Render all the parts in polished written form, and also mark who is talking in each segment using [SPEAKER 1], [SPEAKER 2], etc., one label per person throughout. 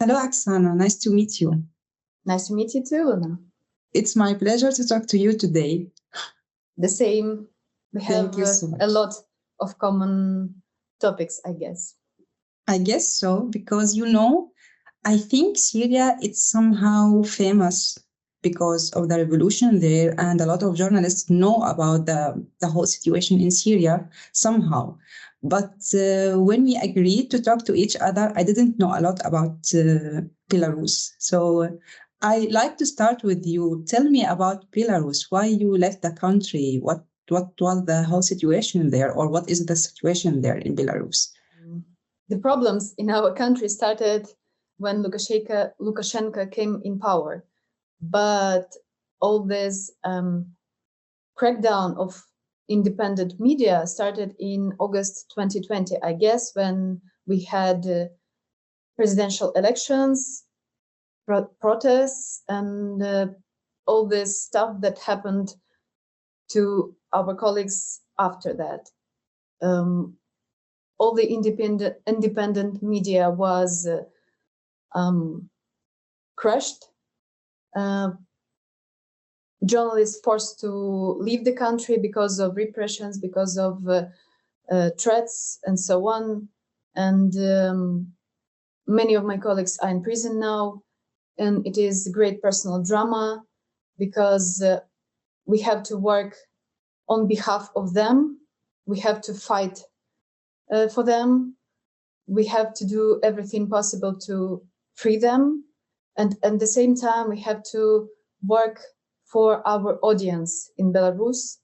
[SPEAKER 1] Hello, Aksana. Nice to meet you.
[SPEAKER 2] Nice to meet you too, Luna.
[SPEAKER 1] It's my pleasure to talk to you today.
[SPEAKER 2] The same. We have a lot of common topics, I guess.
[SPEAKER 1] I guess so, because, I think Syria is somehow famous because of the revolution there, and a lot of journalists know about the whole situation in Syria somehow. But when we agreed to talk to each other, I didn't know a lot about Belarus. So I like to start with you. Tell me about Belarus, why you left the country, what was the whole situation there, or what is the situation there in Belarus?
[SPEAKER 2] The problems in our country started when Lukashenko came in power. But all this crackdown of independent media started in August 2020, I guess, when we had presidential elections, protests, and all this stuff that happened to our colleagues after that. All the independent media was crushed. Journalists forced to leave the country because of repressions, because of threats, and so on. And many of my colleagues are in prison now, and it is great personal drama because we have to work on behalf of them. We have to fight for them. We have to do everything possible to free them. And at the same time, we have to work for our audience in Belarus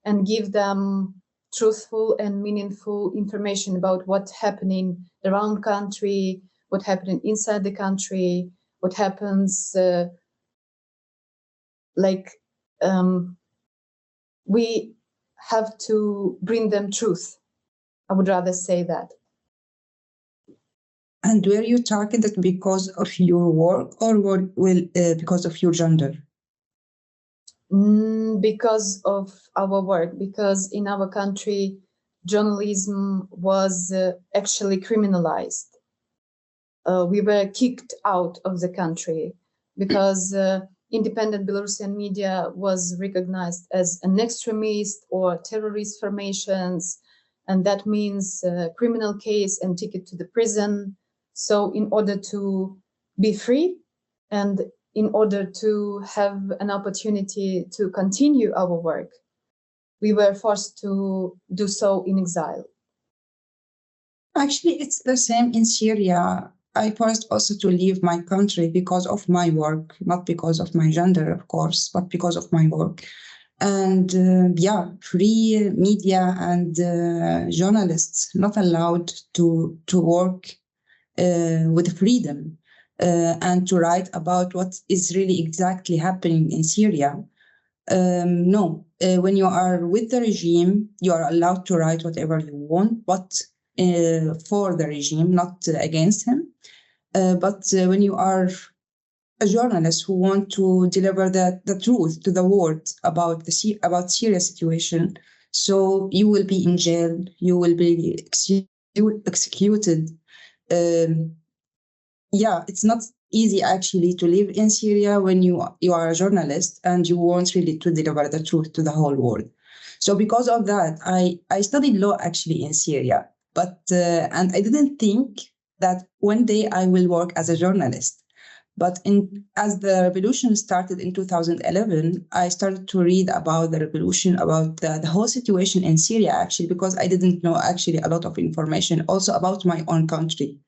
[SPEAKER 2] and give them truthful and meaningful information about what's happening around country, what's happening inside the country, what happens. We have to bring them truth. I would rather say that.
[SPEAKER 1] And were you targeted because of your work or because of your gender?
[SPEAKER 2] Because of our work, because in our country, journalism was actually criminalized. We were kicked out of the country because independent Belarusian media was recognized as an extremist or terrorist formations, and that means criminal case and ticket to the prison. So in order to be free and in order to have an opportunity to continue our work, we were forced to do so in exile.
[SPEAKER 1] Actually, it's the same in Syria. I forced also to leave my country because of my work, not because of my gender, of course, but because of my work. And free media and journalists not allowed to work with freedom and to write about what is really exactly happening in Syria. No, when you are with the regime, you are allowed to write whatever you want, but for the regime, not against him. But when you are a journalist who want to deliver the truth to the world about Syria situation, so you will be in jail, you will be executed. It's not easy actually to live in Syria when you are a journalist and you want really to deliver the truth to the whole world. So because of that, I studied law actually in Syria, but and I didn't think that one day I will work as a journalist. But as the revolution started in 2011, I started to read about the revolution, about the whole situation in Syria, actually, because I didn't know actually a lot of information also about my own country,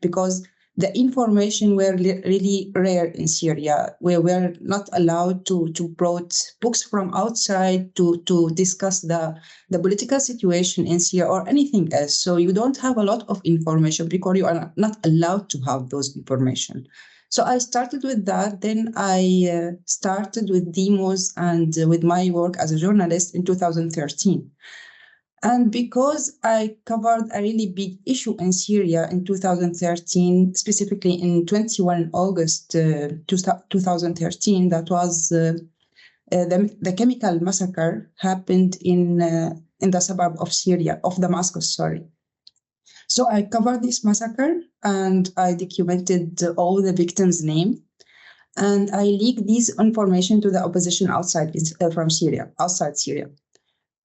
[SPEAKER 1] because the information were really rare in Syria. We were not allowed to brought books from outside to discuss the political situation in Syria or anything else. So you don't have a lot of information because you are not allowed to have those information. So I started with that. Then I started with demos and with my work as a journalist in 2013. And because I covered a really big issue in Syria in 2013, specifically in 21 August 2013, that was the chemical massacre happened in the suburb of Syria, of Damascus, sorry. So I covered this massacre and I documented all the victims' name. And I leaked this information to the opposition outside from Syria, outside Syria.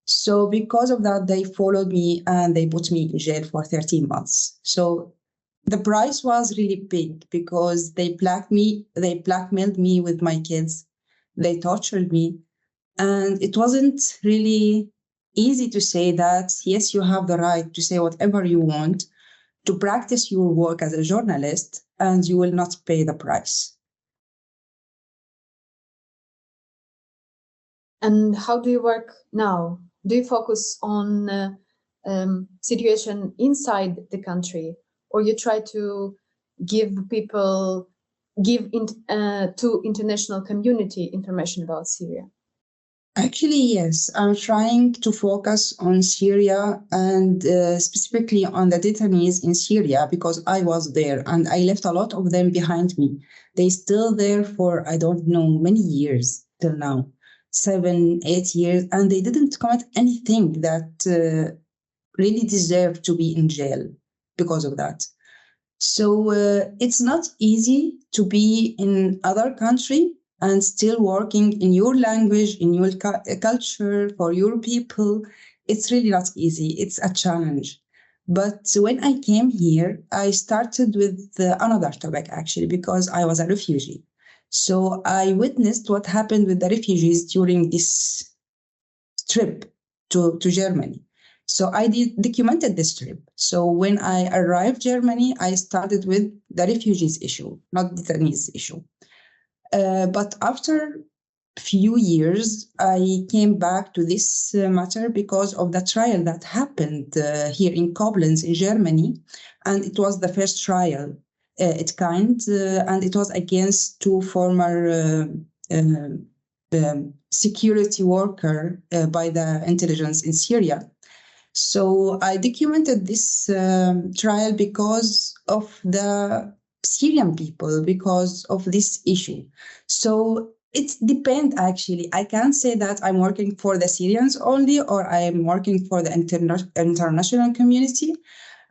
[SPEAKER 1] So because of that, they followed me and they put me in jail for 13 months. So the price was really big because they blackmailed me with my kids. They tortured me. And it wasn't really easy to say that, yes, you have the right to say whatever you want, to practice your work as a journalist, and you will not pay the price.
[SPEAKER 2] And how do you work now? Do you focus on situation inside the country, or you try to give to international community information about Syria?
[SPEAKER 1] Actually, yes, I'm trying to focus on Syria and specifically on the detainees in Syria because I was there and I left a lot of them behind me. They still there for, I don't know, many years till now, 7, 8 years, and they didn't commit anything that really deserved to be in jail because of that. So it's not easy to be in other country and still working in your language, in your culture, for your people. It's really not easy. It's a challenge. But when I came here, I started with another topic actually, because I was a refugee. So I witnessed what happened with the refugees during this trip to Germany. So I documented this trip. So when I arrived Germany, I started with the refugees issue, not the detainees issue. But after few years, I came back to this matter because of the trial that happened here in Koblenz in Germany. And it was the first trial its kind, and it was against two former security worker by the intelligence in Syria. So I documented this trial because of the Syrian people, because of this issue. So it depends actually. I can't say that I'm working for the Syrians only or I'm working for the international community.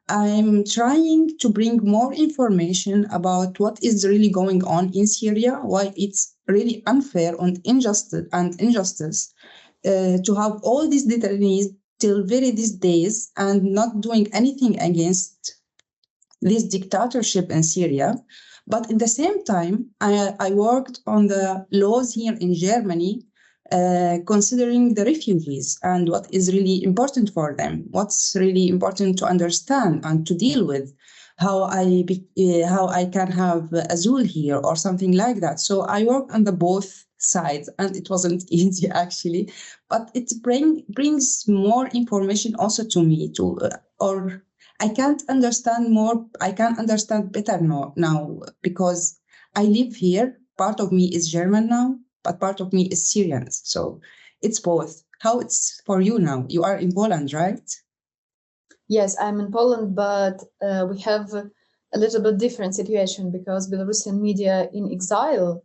[SPEAKER 1] I'm trying to bring more information about what is really going on in Syria, why it's really unfair and injustice to have all these detainees till very these days and not doing anything against this dictatorship in Syria. But at the same time, I worked on the laws here in Germany, considering the refugees and what is really important for them, what's really important to understand and to deal with, how I can have Azul here or something like that. So I work on the both sides, and it wasn't easy actually, but it brings more information also to me or I can't understand more. I can understand better now because I live here. Part of me is German now, but part of me is Syrian. So it's both. How it's for you now? You are in Poland, right?
[SPEAKER 2] Yes, I'm in Poland, but we have a little bit different situation because Belarusian media in exile,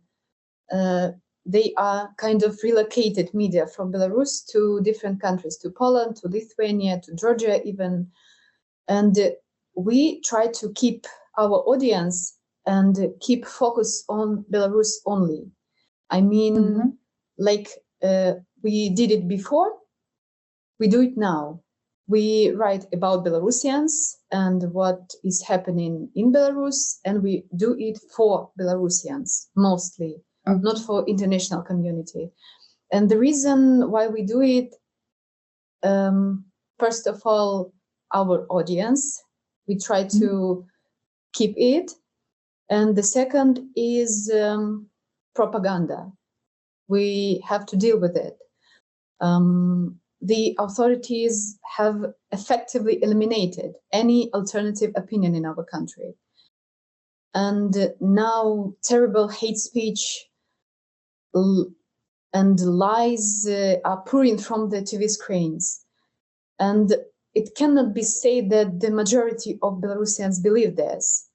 [SPEAKER 2] they are kind of relocated media from Belarus to different countries, to Poland, to Lithuania, to Georgia even. And we try to keep our audience and keep focus on Belarus only. I mean, like we did it before, we do it now. We write about Belarusians and what is happening in Belarus, and we do it for Belarusians mostly, not for international community. And the reason why we do it, first of all, our audience, we try to keep it. And the second is propaganda. We have to deal with it. The authorities have effectively eliminated any alternative opinion in our country. And now terrible hate speech and lies are pouring from the TV screens. And it cannot be said that the majority of Belarusians believe this.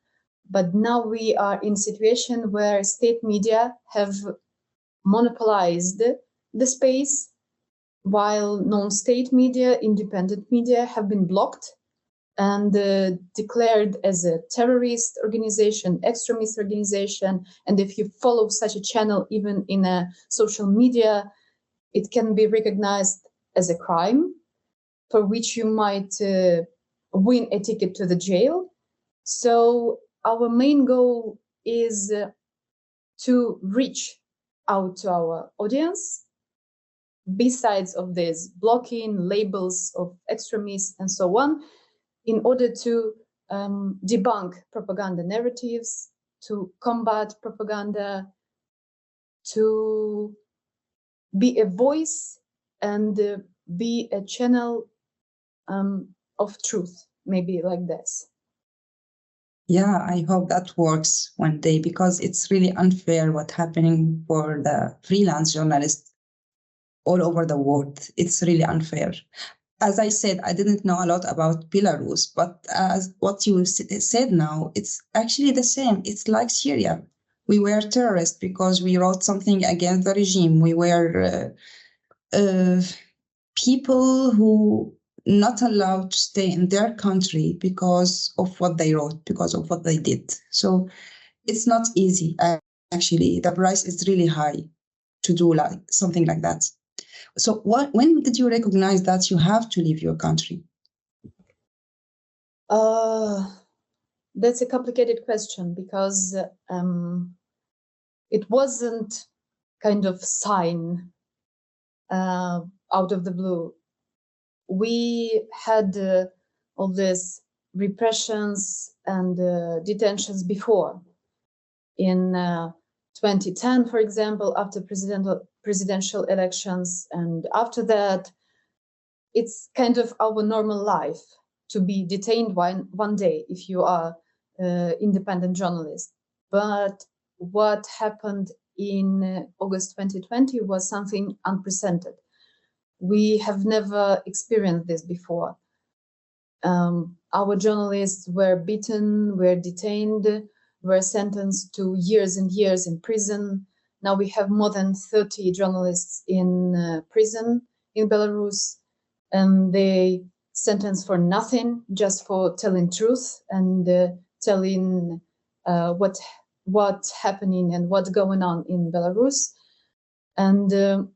[SPEAKER 2] But now we are in a situation where state media have monopolized the space, while non-state media, independent media have been blocked and declared as a terrorist organization, extremist organization. And if you follow such a channel, even in a social media, it can be recognized as a crime for which you might win a ticket to the jail. So our main goal is to reach out to our audience, besides of this blocking labels of extremists and so on, in order to debunk propaganda narratives, to combat propaganda, to be a voice and be a channel of truth, maybe like this.
[SPEAKER 1] Yeah, I hope that works one day, because it's really unfair what's happening for the freelance journalists all over the world. It's really unfair. As I said, I didn't know a lot about Belarus, but as what you said now, it's actually the same. It's like Syria. We were terrorists because we wrote something against the regime. We were people who not allowed to stay in their country because of what they wrote, because of what they did. So it's not easy. Actually, the price is really high to do like something like that. So when did you recognize that you have to leave your country?
[SPEAKER 2] That's a complicated question, because it wasn't kind of sign out of the blue. We had all these repressions and detentions before. In 2010, for example, after presidential elections, and after that, it's kind of our normal life to be detained one day if you are independent journalist. But what happened in August 2020 was something unprecedented. We have never experienced this before. Our journalists were beaten, were detained, were sentenced to years and years in prison. Now we have more than 30 journalists in prison in Belarus, and they sentenced for nothing, just for telling truth and telling what's happening and what's going on in Belarus. And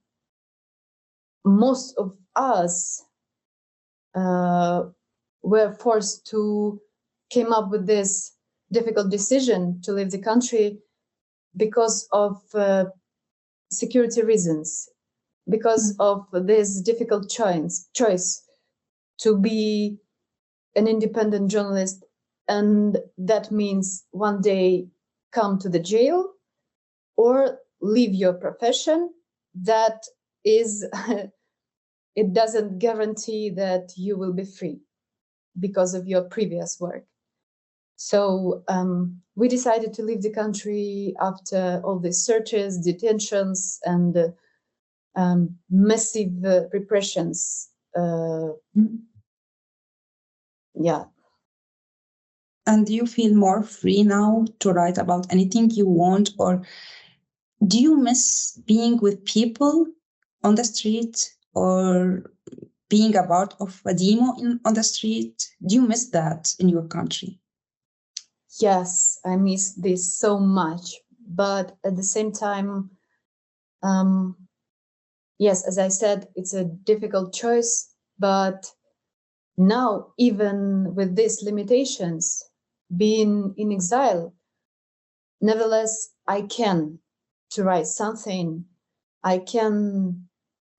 [SPEAKER 2] most of us were forced to came up with this difficult decision to leave the country because of security reasons, because of this difficult choice to be an independent journalist, and that means one day come to the jail or leave your profession. That is it doesn't guarantee that you will be free because of your previous work. So we decided to leave the country after all these searches, detentions, and massive repressions. Yeah.
[SPEAKER 1] And do you feel more free now to write about anything you want, or do you miss being with people on the street, or being a part of a demo on the street? Do you miss that in your country?
[SPEAKER 2] Yes, I miss this so much. But at the same time, yes, as I said, it's a difficult choice. But now, even with these limitations, being in exile, nevertheless, I can to write something. I can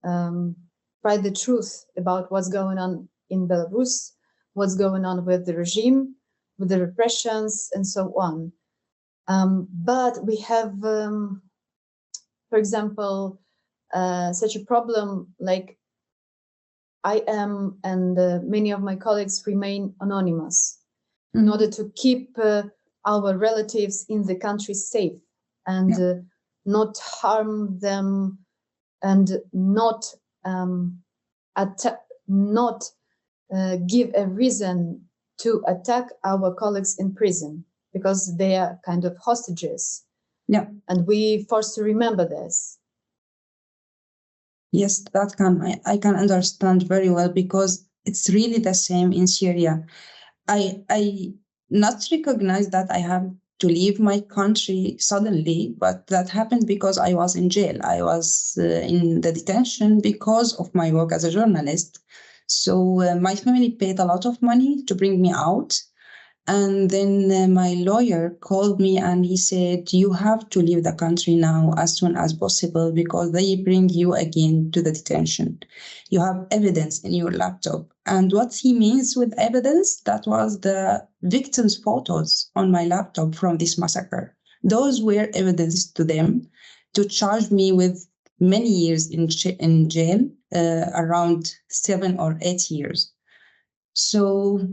[SPEAKER 2] write the truth about what's going on in Belarus, what's going on with the regime, with the repressions, and so on. But we have, for example, such a problem like I am and many of my colleagues remain anonymous in order to keep our relatives in the country safe and not harm them and not give a reason to attack our colleagues in prison, because they are kind of hostages.
[SPEAKER 1] Yeah.
[SPEAKER 2] And we forced to remember this.
[SPEAKER 1] Yes, I can understand very well, because it's really the same in Syria. I not recognize that I have to leave my country suddenly, but that happened because I was in jail. I was in the detention because of my work as a journalist. So my family paid a lot of money to bring me out. And then my lawyer called me and he said, you have to leave the country now as soon as possible because they bring you again to the detention. You have evidence in your laptop. And what he means with evidence, that was the victims' photos on my laptop from this massacre. Those were evidence to them to charge me with many years in jail, around 7 or 8 years. So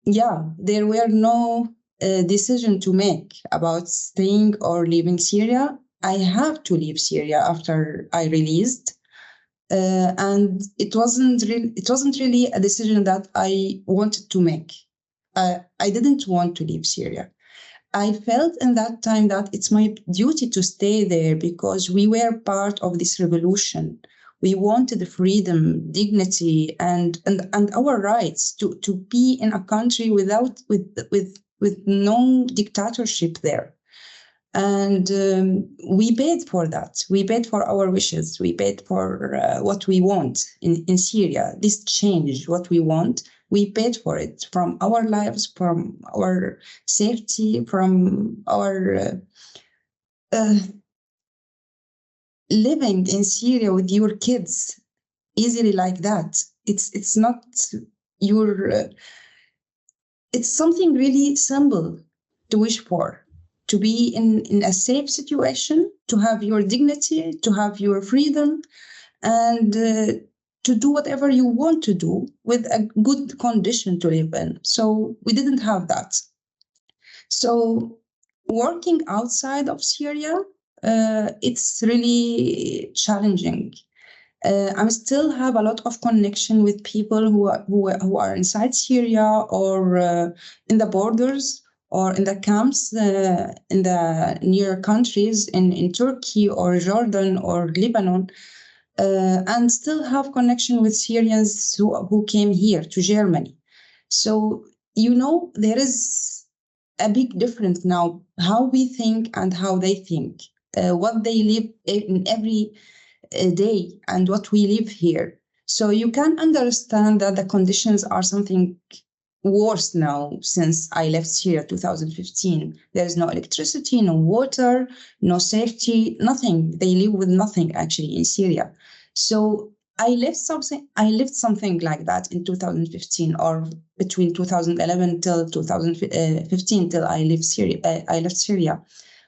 [SPEAKER 1] yeah, there were no decision to make about staying or leaving Syria. I have to leave Syria after I released, and it wasn't really a decision that I wanted to make. I didn't want to leave Syria. I felt in that time that it's my duty to stay there because we were part of this revolution. We wanted freedom, dignity, and our rights to be in a country with no dictatorship there. And we paid for that. We paid for our wishes. We paid for what we want in Syria. This change, what we want, we paid for it from our lives, from our safety, from our living in Syria with your kids easily like that. It's not your. It's something really simple to wish for. To be in a safe situation, to have your dignity, to have your freedom, and to do whatever you want to do with a good condition to live in. So we didn't have that. So working outside of Syria, it's really challenging. I still have a lot of connection with people who are inside Syria or in the borders or in the camps in the near countries in Turkey or Jordan or Lebanon, and still have connection with Syrians who came here to Germany. So, there is a big difference now, how we think and how they think, what they live in every day and what we live here. So you can understand that the conditions are something worse now since I left Syria 2015. There is no electricity, no water, no safety, nothing. They live with nothing actually in Syria. So I lived something like that in 2015 or between 2011 till 2015 till I left Syria.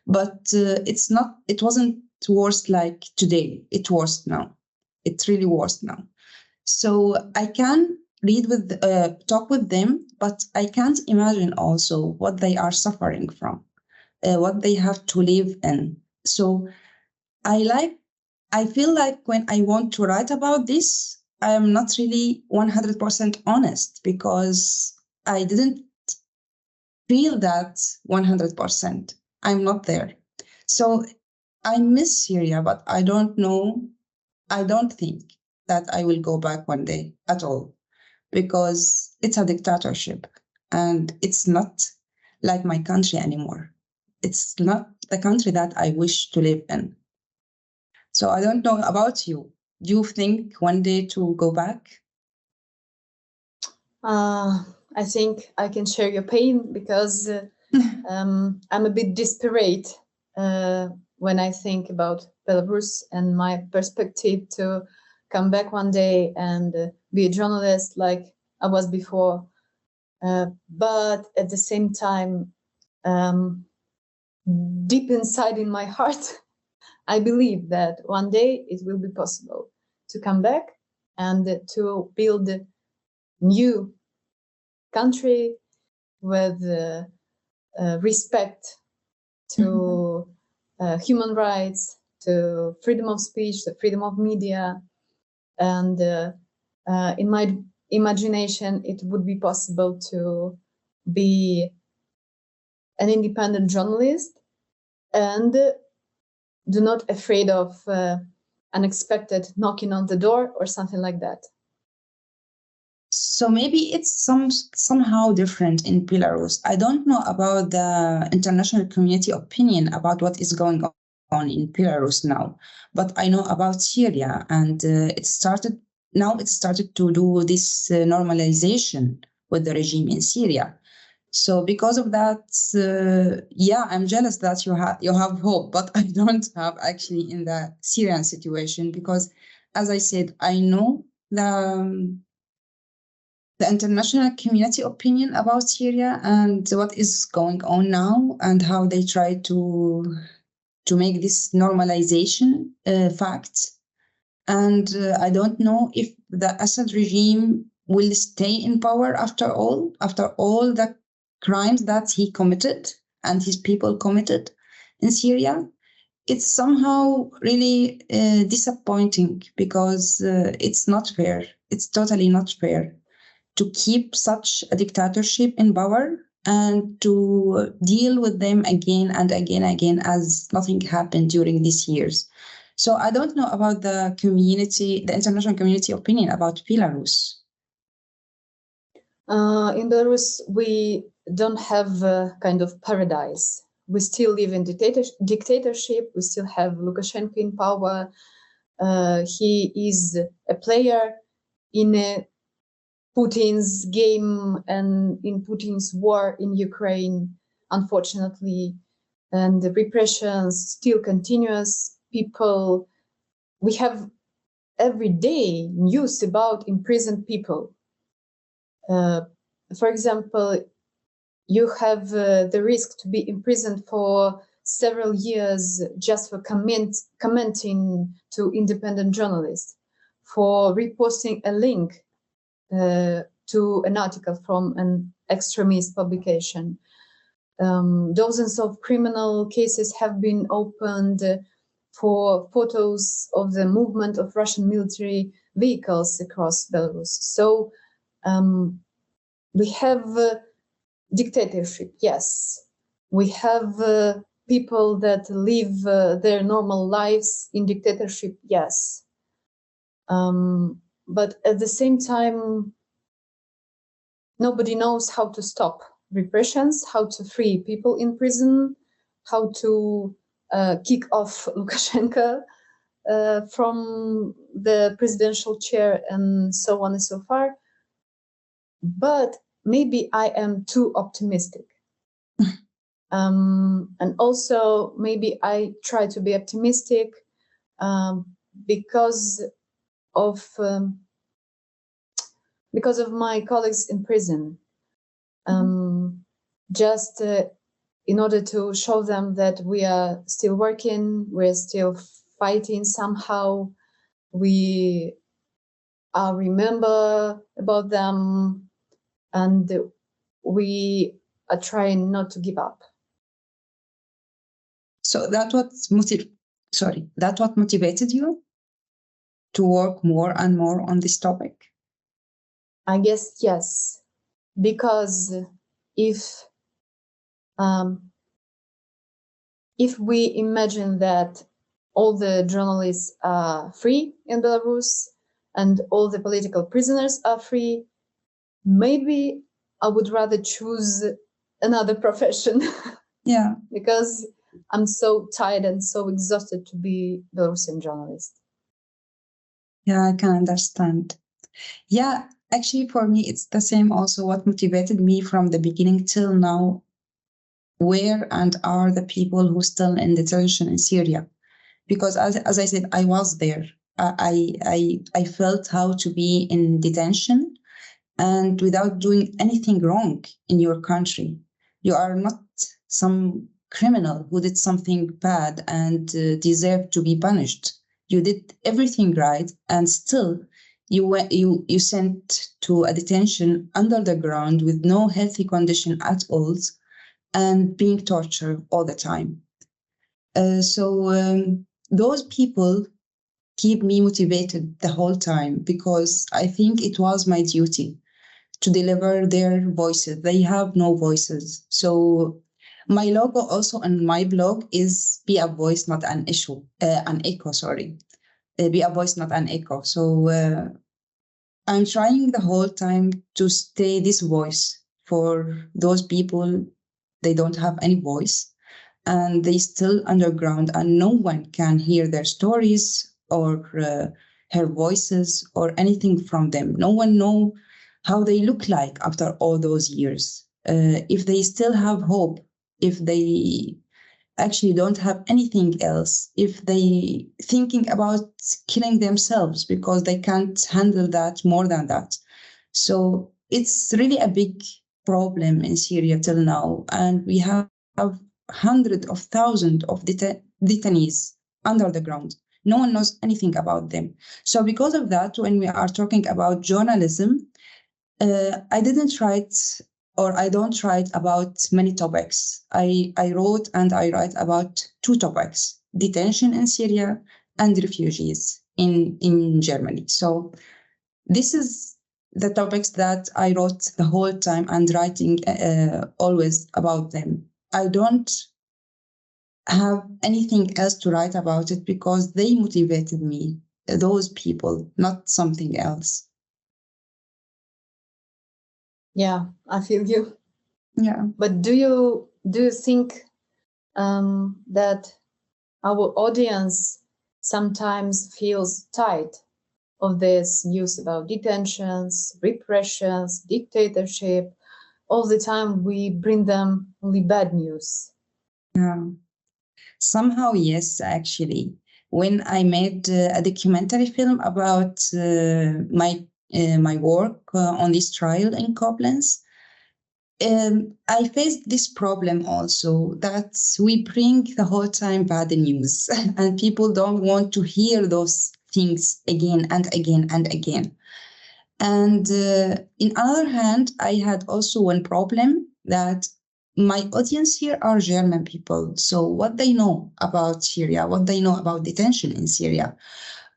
[SPEAKER 1] But it wasn't worse like today. It's worse now. It's really worse now. So I can talk with them, but I can't imagine also what they are suffering from, what they have to live in. So I feel like when I want to write about this, I am not really 100% honest because I didn't feel that 100%. I'm not there. So I miss Syria, but I don't think that I will go back one day at all because it's a dictatorship and it's not like my country anymore. It's not the country that I wish to live in. So I don't know about you. Do you think one day to go back?
[SPEAKER 2] I think I can share your pain because I'm a bit desperate when I think about Belarus and my perspective to come back one day and be a journalist like I was before. But at the same time, deep inside in my heart, I believe that one day it will be possible to come back and to build a new country with respect to human rights, to freedom of speech, to freedom of media. And in my imagination, it would be possible to be an independent journalist and do not afraid of unexpected knocking on the door or something like that.
[SPEAKER 1] So maybe it's somehow different in Belarus. I don't know about the international community opinion about what is going on in Belarus now, but I know about Syria, and it started to do this normalization with the regime in Syria. So because of that, I'm jealous that you have hope, but I don't have actually in the Syrian situation because, as I said, I know the international community opinion about Syria and what is going on now and how they try to make this normalization fact. And I don't know if the Assad regime will stay in power after all the crimes that he committed and his people committed in Syria. It's somehow really disappointing because it's not fair. It's totally not fair to keep such a dictatorship in power and to deal with them again and again as nothing happened during these years. So I don't know about the international community opinion about Belarus.
[SPEAKER 2] In Belarus, we don't have a kind of paradise. We still live in dictatorship. We still have Lukashenko in power. He is a player in Putin's game and in Putin's war in Ukraine, unfortunately. And the repressions still continuous. We have every day news about imprisoned people. For example, you have the risk to be imprisoned for several years just for commenting to independent journalists, for reposting a link to an article from an extremist publication. Dozens of criminal cases have been opened for photos of the movement of Russian military vehicles across Belarus. So we have dictatorship, yes. We have people that live their normal lives in dictatorship, yes. But at the same time, nobody knows how to stop repressions, how to free people in prison, how to kick off Lukashenko from the presidential chair, and so on and so far. But maybe I am too optimistic. And also maybe I try to be optimistic because of my colleagues in prison. Just in order to show them that we are still working, we're still fighting somehow, we remember about them, and we are trying not to give up.
[SPEAKER 1] So that's what motivated you to work more and more on this topic?
[SPEAKER 2] I guess yes, because if we imagine that all the journalists are free in Belarus and all the political prisoners are free, maybe I would rather choose another profession.
[SPEAKER 1] Yeah.
[SPEAKER 2] Because I'm so tired and so exhausted to be Belarusian journalist.
[SPEAKER 1] Yeah, I can understand. Yeah, actually for me, it's the same also what motivated me from the beginning till now. Where and are the people who still in detention in Syria? Because as I said, I was there. I felt how to be in detention and without doing anything wrong in your country. You are not some criminal who did something bad and deserved to be punished. You did everything right, and still you sent to a detention under the ground with no healthy condition at all, and being tortured all the time. So those people keep me motivated the whole time because I think it was my duty to deliver their voices. They have no voices. So my logo also on my blog is be a voice, not an issue, an echo, sorry. Be a voice, not an echo. So I'm trying the whole time to stay this voice for those people. They don't have any voice and they still underground and no one can hear their stories or hear voices or anything from them. No one know how they look like after all those years. If they still have hope, if they actually don't have anything else, if they thinking about killing themselves because they can't handle that more than that. So it's really a big problem in Syria till now, and we have hundreds of thousands of detainees under the ground. No one knows anything about them. So because of that, when we are talking about journalism, I didn't write or I don't write about many topics. I wrote and I write about two topics: detention in Syria and refugees in Germany. So this is the topics that I wrote the whole time and writing always about them. I don't have anything else to write about it because they motivated me, those people, not something else.
[SPEAKER 2] Yeah, I feel you.
[SPEAKER 1] Yeah.
[SPEAKER 2] But do you think that our audience sometimes feels tired of this news about detentions, repressions, dictatorship? All the time we bring them only bad news.
[SPEAKER 1] Yeah. Somehow, yes, actually. When I made a documentary film about my work on this trial in Koblenz, I faced this problem also that we bring the whole time bad news and people don't want to hear those things again and again and again. And in other hand, I had also one problem that my audience here are German people. So what they know about Syria, what they know about detention in Syria,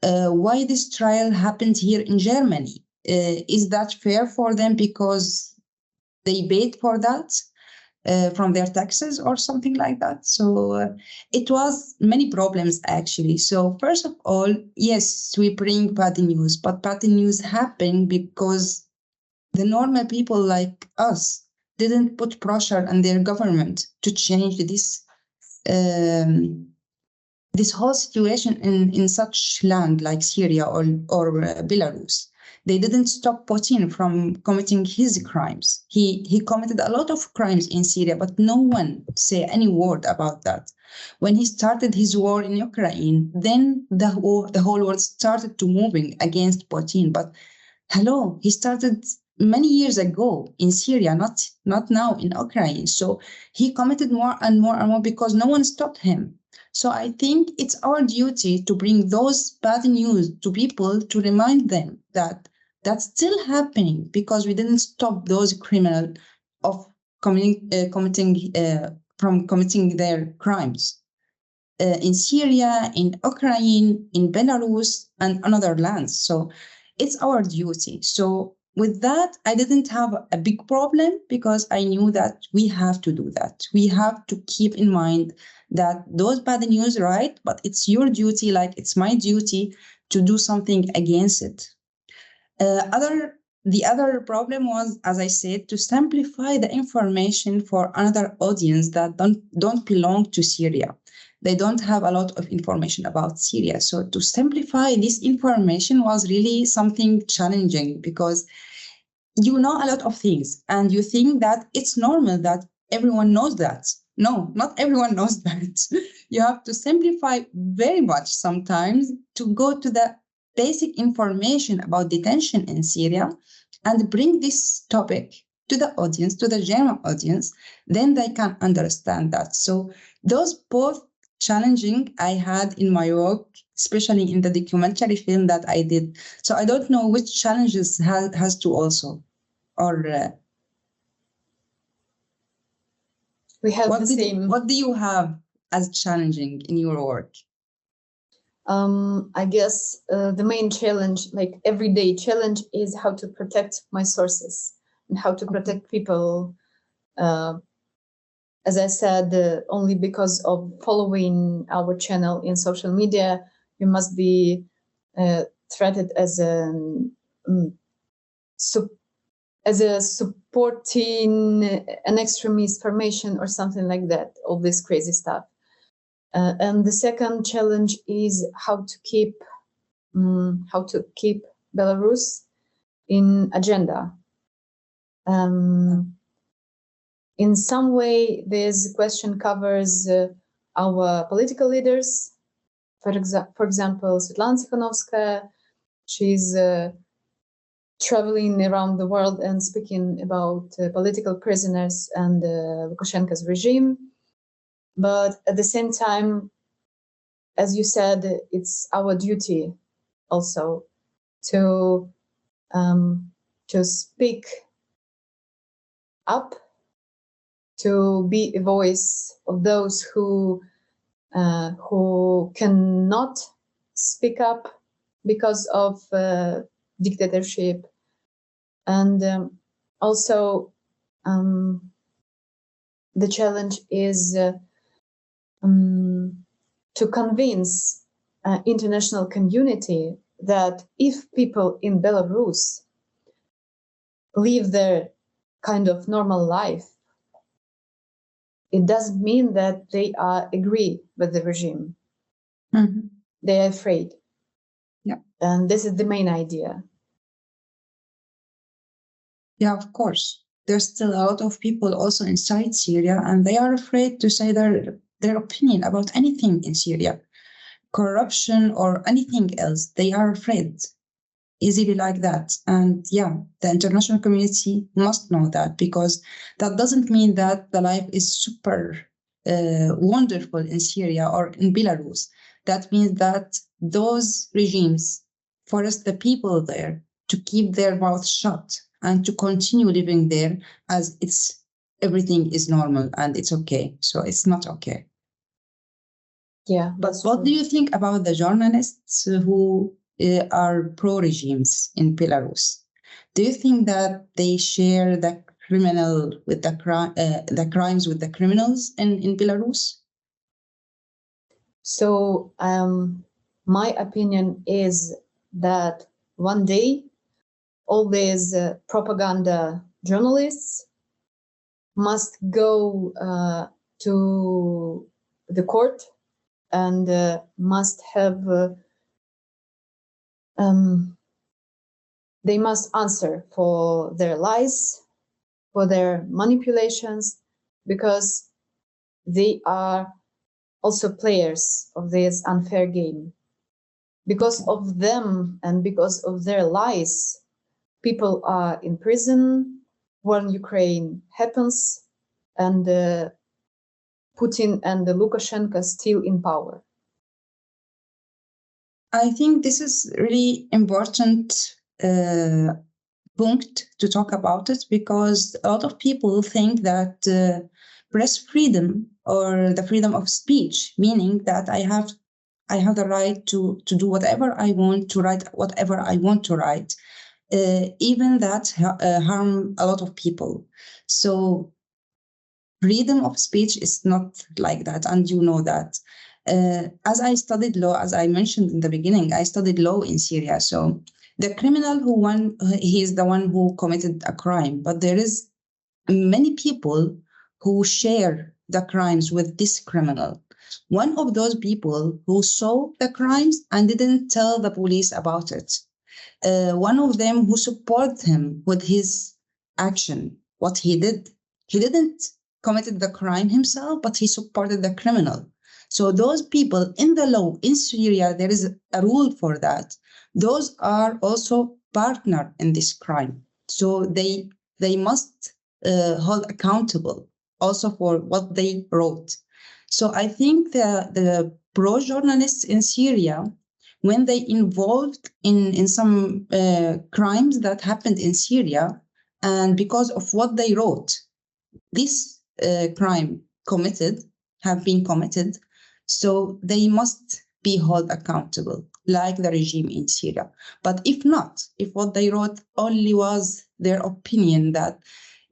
[SPEAKER 1] why this trial happened here in Germany. Is that fair for them because they paid for that from their taxes or something like that? So it was many problems actually. So first of all, yes, we bring bad news, but bad news happen because the normal people like us didn't put pressure on their government to change um, this whole situation in such land like Syria or Belarus. They didn't stop Putin from committing his crimes. He committed a lot of crimes in Syria, but no one say any word about that. When he started his war in Ukraine, then the whole world started to moving against Putin. But hello, he started many years ago in Syria, not now in Ukraine. So he committed more and more and more because no one stopped him. So I think it's our duty to bring those bad news to people to remind them that that's still happening because we didn't stop those criminals of committing from committing their crimes in Syria, in Ukraine, in Belarus, and another lands. So it's our duty. So with that, I didn't have a big problem because I knew that we have to do that. We have to keep in mind that those bad news, right? But it's your duty, like it's my duty to do something against it. The other problem was, as I said, to simplify the information for another audience that don't belong to Syria. They don't have a lot of information about Syria. So to simplify this information was really something challenging because you know a lot of things and you think that it's normal that everyone knows that. No, not everyone knows that. You have to simplify very much sometimes to go to the basic information about detention in Syria and bring this topic to the audience, to the German audience, then they can understand that. So those both challenging I had in my work, especially in the documentary film that I did. So I don't know which challenges has to also, or
[SPEAKER 2] we have the same.
[SPEAKER 1] What do you have as challenging in your work?
[SPEAKER 2] I guess the main challenge, like everyday challenge, is how to protect my sources and how to protect people. As I said, only because of following our channel in social media, you must be treated as an as a supporting an extremist formation or something like that, all this crazy stuff. And the second challenge is how to keep Belarus in agenda. In some way, this question covers our political leaders. For example, Svetlana Tikhanovskaya, she's traveling around the world and speaking about political prisoners and Lukashenko's regime. But at the same time, as you said, it's our duty also to speak up, to be a voice of those who cannot speak up because of dictatorship, and also the challenge is to convince international community that if people in Belarus live their kind of normal life, it doesn't mean that they agree with the regime.
[SPEAKER 1] Mm-hmm.
[SPEAKER 2] They are afraid.
[SPEAKER 1] Yeah.
[SPEAKER 2] And this is the main idea.
[SPEAKER 1] Yeah, of course. There's still a lot of people also inside Syria, and they are afraid to say their opinion about anything in Syria, corruption or anything else. They are afraid easily like that. And yeah, the international community must know that, because that doesn't mean that the life is super wonderful in Syria or in Belarus. That means that those regimes force the people there to keep their mouth shut and to continue living there as everything is normal and it's okay. So it's not okay.
[SPEAKER 2] Yeah.
[SPEAKER 1] But what do you think about the journalists who are pro-regimes in Belarus? Do you think that they share the criminal with the crimes with the criminals in Belarus?
[SPEAKER 2] So my opinion is that one day all these propaganda journalists must go to the court and must have they must answer for their lies, for their manipulations, because they are also players of this unfair game. Because of them and because of their lies, people are in prison, war in Ukraine happens, and Putin and Lukashenko still in power.
[SPEAKER 1] I think this is really important point to talk about it, because a lot of people think that press freedom or the freedom of speech, meaning that I have the right to do whatever I want, to write whatever I want to write, even that harm a lot of people. So freedom of speech is not like that, and you know that. As I studied law, as I mentioned in the beginning, I studied law in Syria. So the criminal he is the one who committed a crime, but there is many people who share the crimes with this criminal. One of those people who saw the crimes and didn't tell the police about it. One of them who supported him with his action, what he did. He didn't committed the crime himself, but he supported the criminal. So those people in the law in Syria, there is a rule for that. Those are also partner in this crime. So they must hold accountable also for what they wrote. So I think the pro-journalists in Syria, when they involved in some crimes that happened in Syria, and because of what they wrote, this crime have been committed, so they must be held accountable, like the regime in Syria. But if not, if what they wrote only was their opinion that,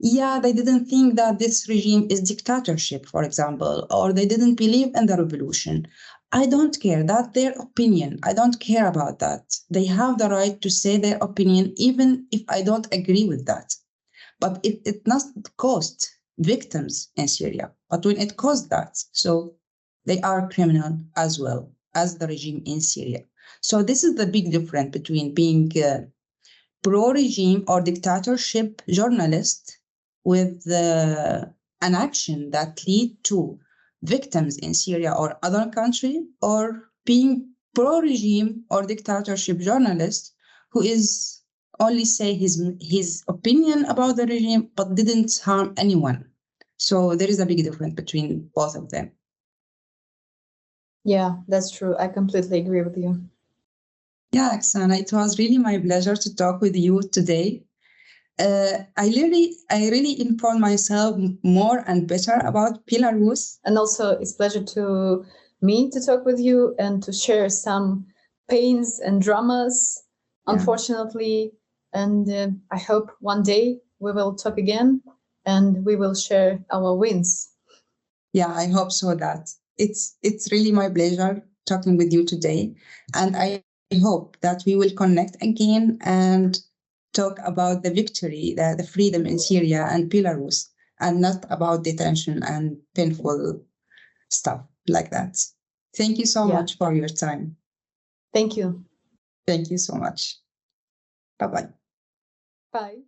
[SPEAKER 1] yeah, they didn't think that this regime is dictatorship, for example, or they didn't believe in the revolution, I don't care. That's their opinion. I don't care about that. They have the right to say their opinion, even if I don't agree with that. But it not cost victims in Syria. But when it costs that, so they are criminal as well as the regime in Syria. So this is the big difference between being pro-regime or dictatorship journalist with an action that lead to victims in Syria or other country, or being pro-regime or dictatorship journalist who is only say his opinion about the regime but didn't harm anyone. So there is a big difference between both of them.
[SPEAKER 2] Yeah, that's true. I completely agree with you.
[SPEAKER 1] Yeah, Aksana, it was really my pleasure to talk with you today. I really informed myself more and better about Belarus.
[SPEAKER 2] And also, it's a pleasure to me to talk with you and to share some pains and dramas, unfortunately. And I hope one day we will talk again and we will share our wins.
[SPEAKER 1] Yeah, I hope so. That it's really my pleasure talking with you today. And I hope that we will connect again and talk about the victory, the freedom in Syria and Belarus, and not about detention and painful stuff like that. Thank you so much for your time.
[SPEAKER 2] Thank you.
[SPEAKER 1] Thank you so much. Bye-bye.
[SPEAKER 2] Bye.